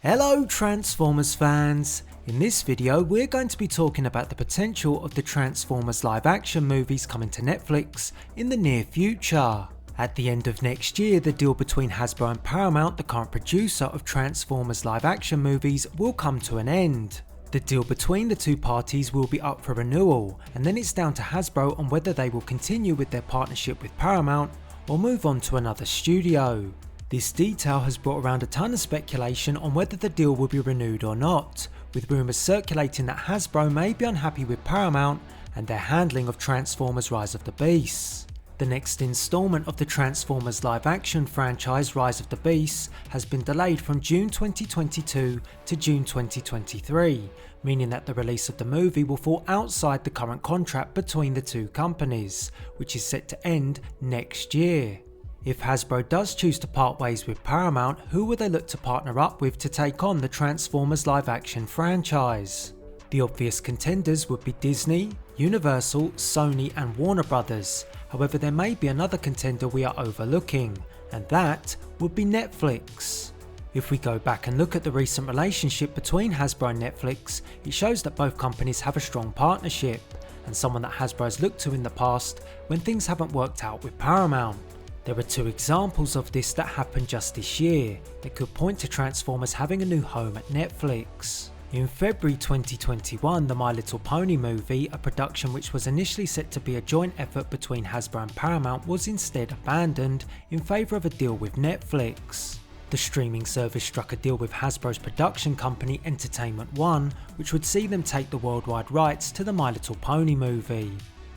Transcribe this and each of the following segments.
Hello Transformers fans! In this video we're going to be talking about the potential of the Transformers live action movies coming to Netflix in the near future. At the end of next year, the deal between Hasbro and Paramount, the current producer of Transformers live action movies, will come to an end. The deal between the two parties will be up for renewal, and then it's down to Hasbro on whether they will continue with their partnership with Paramount or move on to another studio. This detail has brought around a ton of speculation on whether the deal will be renewed or not, with rumours circulating that Hasbro may be unhappy with Paramount and their handling of Transformers Rise of the Beasts. The next instalment of the Transformers live action franchise Rise of the Beasts has been delayed from June 2022 to June 2023, meaning that the release of the movie will fall outside the current contract between the two companies, which is set to end next year. If Hasbro does choose to part ways with Paramount, who will they look to partner up with to take on the Transformers live action franchise? The obvious contenders would be Disney, Universal, Sony and Warner Brothers. However, there may be another contender we are overlooking, and that would be Netflix. If we go back and look at the recent relationship between Hasbro and Netflix, it shows that both companies have a strong partnership, and someone that Hasbro has looked to in the past when things haven't worked out with Paramount. There are two examples of this that happened just this year that could point to Transformers having a new home at Netflix. In February 2021, the My Little Pony movie, a production which was initially set to be a joint effort between Hasbro and Paramount, was instead abandoned in favour of a deal with Netflix. The streaming service struck a deal with Hasbro's production company Entertainment One, which would see them take the worldwide rights to the My Little Pony movie.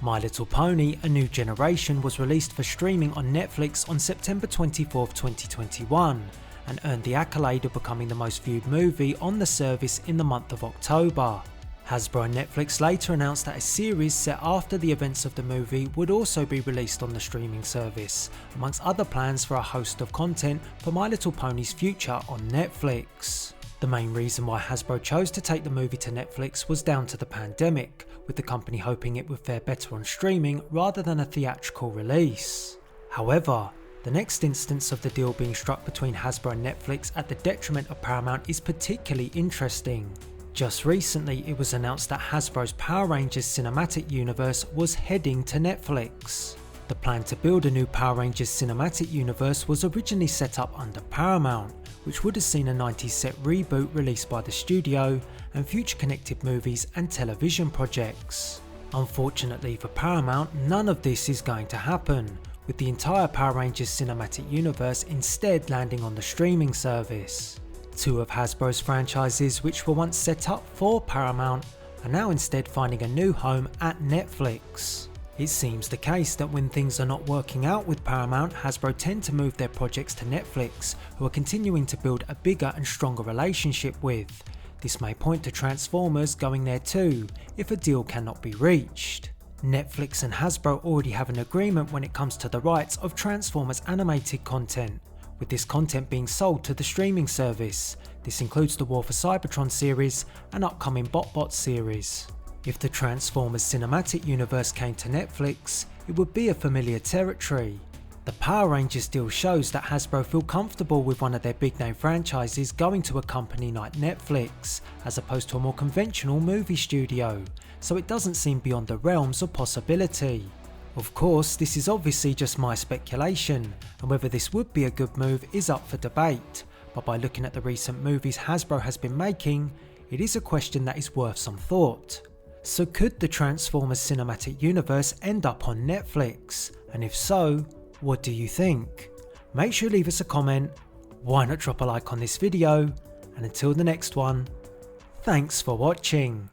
My Little Pony: A New Generation was released for streaming on Netflix on September 24, 2021, and earned the accolade of becoming the most viewed movie on the service in the month of October. Hasbro and Netflix later announced that a series set after the events of the movie would also be released on the streaming service, amongst other plans for a host of content for My Little Pony's future on Netflix. The main reason why Hasbro chose to take the movie to Netflix was down to the pandemic, with the company hoping it would fare better on streaming rather than a theatrical release. However, the next instance of the deal being struck between Hasbro and Netflix at the detriment of Paramount is particularly interesting. Just recently, it was announced that Hasbro's Power Rangers cinematic universe was heading to Netflix. The plan to build a new Power Rangers cinematic universe was originally set up under Paramount, which would have seen a 90s set reboot released by the studio and future connected movies and television projects. Unfortunately for Paramount, none of this is going to happen, with the entire Power Rangers cinematic universe instead landing on the streaming service. Two of Hasbro's franchises, which were once set up for Paramount, are now instead finding a new home at Netflix. It seems the case that when things are not working out with Paramount, Hasbro tend to move their projects to Netflix, who are continuing to build a bigger and stronger relationship with. This may point to Transformers going there too, if a deal cannot be reached. Netflix and Hasbro already have an agreement when it comes to the rights of Transformers animated content, with this content being sold to the streaming service. This includes the War for Cybertron series and upcoming BotBot series. If the Transformers cinematic universe came to Netflix, it would be a familiar territory. The Power Rangers deal shows that Hasbro feel comfortable with one of their big name franchises going to a company like Netflix, as opposed to a more conventional movie studio, so it doesn't seem beyond the realms of possibility. Of course, this is obviously just my speculation, and whether this would be a good move is up for debate, but by looking at the recent movies Hasbro has been making, it is a question that is worth some thought. So could the Transformers cinematic universe end up on Netflix? And if so, what do you think? Make sure to leave us a comment, why not drop a like on this video, and until the next one, thanks for watching.